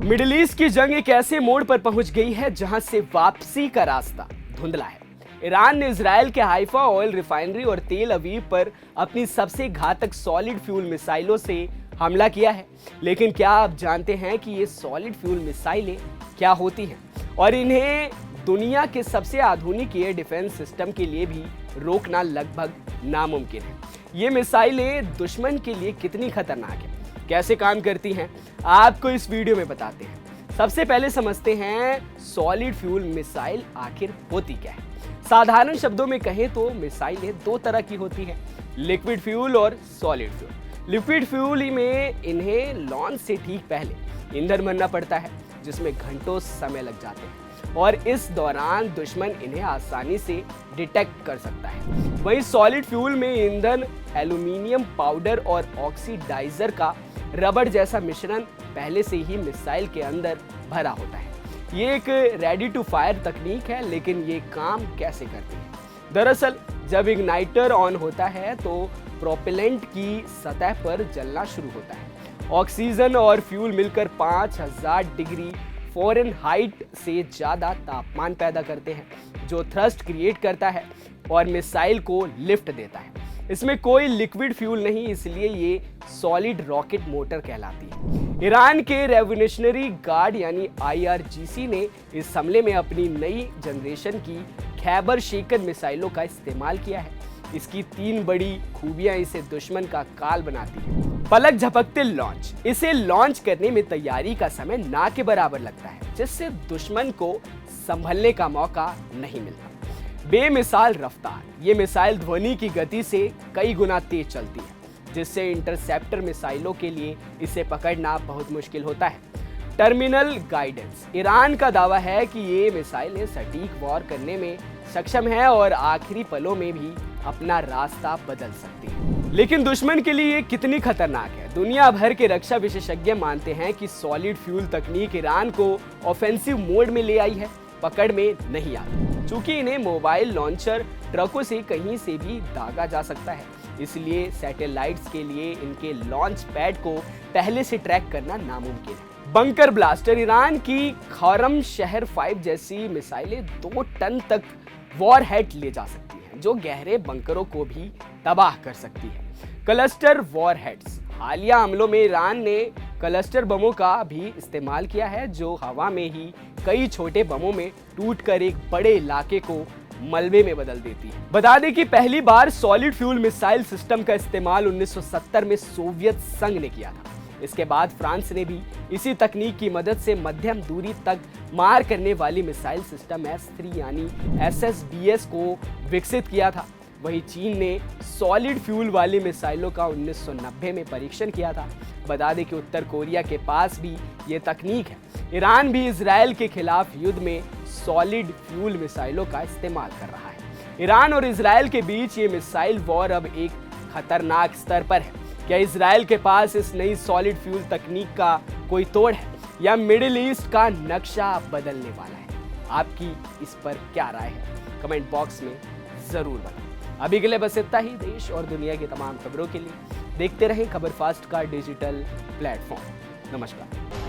Middle east की जंग एक ऐसे मोड़ पर पहुंच गई है जहां से वापसी का रास्ता धुंधला है। ईरान ने इजराइल के हाइफा ऑयल रिफाइनरी और तेल अवीव पर अपनी सबसे घातक सॉलिड फ्यूल मिसाइलों से हमला किया है। लेकिन क्या आप जानते हैं कि ये सॉलिड फ्यूल मिसाइलें क्या होती हैं और इन्हें दुनिया के सबसे आधुनिक एयर डिफेंस सिस्टम के लिए भी रोकना लगभग नामुमकिन है। ये मिसाइलें दुश्मन के लिए कितनी खतरनाक है, कैसे काम करती हैं, आपको इस वीडियो में बताते हैं। सबसे पहले समझते हैं सॉलिड फ्यूल मिसाइल आखिर होती क्या है। साधारण शब्दों में कहें तो मिसाइलें दो तरह की होती हैं, लिक्विड फ्यूल और सॉलिड फ्यूल। लिक्विड फ्यूल में इन्हें लॉन्च से ठीक पहले ईंधन भरना पड़ता है, जिसमें घंटों समय लग जाते हैं और इस दौरान दुश्मन इन्हें आसानी से डिटेक्ट कर सकता है। वहीं सॉलिड फ्यूल में ईंधन एल्यूमिनियम पाउडर और ऑक्सीडाइजर का रबड़ जैसा मिश्रण पहले से ही मिसाइल के अंदर भरा होता है। ये एक रेडी टू फायर तकनीक है, लेकिन ये काम कैसे करती है? दरअसल जब इग्नाइटर ऑन होता है तो प्रोपेलेंट की सतह पर जलना शुरू होता है। ऑक्सीजन और फ्यूल मिलकर 5000 डिग्री फ़ारेनहाइट से ज़्यादा तापमान पैदा करते हैं, जो थ्रस्ट क्रिएट करता है और मिसाइल को लिफ्ट देता है। इसमें कोई लिक्विड फ्यूल नहीं, इसलिए ये सॉलिड रॉकेट मोटर कहलाती है। ईरान के रेवोल्यूशनरी गार्ड यानी IRGC ने इस हमले में अपनी नई जनरेशन की खैबर शेकन मिसाइलों का इस्तेमाल किया है। इसकी 3 बड़ी खूबियां इसे दुश्मन का काल बनाती है। पलक झपकते लॉन्च। इसे लॉन्च करने में तैयारी का समय ना के बराबर लगता है, जिससे दुश्मन को संभलने का मौका नहीं मिलता। बेमिसाल रफ्तार। ये मिसाइल ध्वनि की गति से कई गुना तेज चलती है, जिससे इंटरसेप्टर मिसाइलों के लिए इसे पकड़ना बहुत मुश्किल होता है। Terminal guidance. ईरान का दावा है कि ये मिसाइलें सटीक वार करने में सक्षम है और आखिरी पलों में भी अपना रास्ता बदल सकती है। लेकिन दुश्मन के लिए ये कितनी खतरनाक है? दुनिया भर के रक्षा विशेषज्ञ मानते हैं कि सॉलिड फ्यूल तकनीक ईरान को ऑफेंसिव मोड में ले आई है, पकड़ में नहीं आती। चूंकि इन्हें मोबाइल लॉन्चर ट्रकों से कहीं से भी दागा जा सकता है, इसलिए सैटेलाइट्स के लिए इनके लॉन्च पैड को पहले से ट्रैक करना नामुमकिन है। Bunker blaster. ईरान की खौरम शहर 5 जैसी मिसाइलें 2 टन तक वॉरहेड ले जा सकती हैं, जो गहरे बंकरों को भी तबाह कर सकती है। Cluster warheads. हालिया हमलों में ईरान ने क्लस्टर बमों का भी इस्तेमाल किया है, जो हवा में ही कई छोटे बमों में टूटकर एक बड़े इलाके को मलबे में बदल देती है। बता दें कि पहली बार सॉलिड फ्यूल मिसाइल सिस्टम का इस्तेमाल 1970 में सोवियत संघ ने किया था। इसके बाद फ्रांस ने भी इसी तकनीक की मदद से मध्यम दूरी तक मार करने वाली मिसाइल सिस्टम S3 यानी SSBS को विकसित किया था। वहीं चीन ने सॉलिड फ्यूल वाली मिसाइलों का 1990 में परीक्षण किया था। बता दें कि उत्तर कोरिया के पास भी ये तकनीक है। ईरान भी इजराइल के खिलाफ युद्ध में सॉलिड फ्यूल मिसाइलों का इस्तेमाल कर रहा है। ईरान और इजराइल के बीच ये मिसाइल वॉर अब एक खतरनाक स्तर पर है। क्या इजराइल के पास इस नई सॉलिड फ्यूल तकनीक का कोई तोड़ है या मिडिल ईस्ट का नक्शा बदलने वाला है? आपकी इस पर क्या राय है? कमेंट बॉक्स में जरूर बताएं। अभी के लिए बस इतना ही। देश और दुनिया की तमाम खबरों के लिए देखते रहें खबर फास्ट का डिजिटल प्लेटफॉर्म। नमस्कार।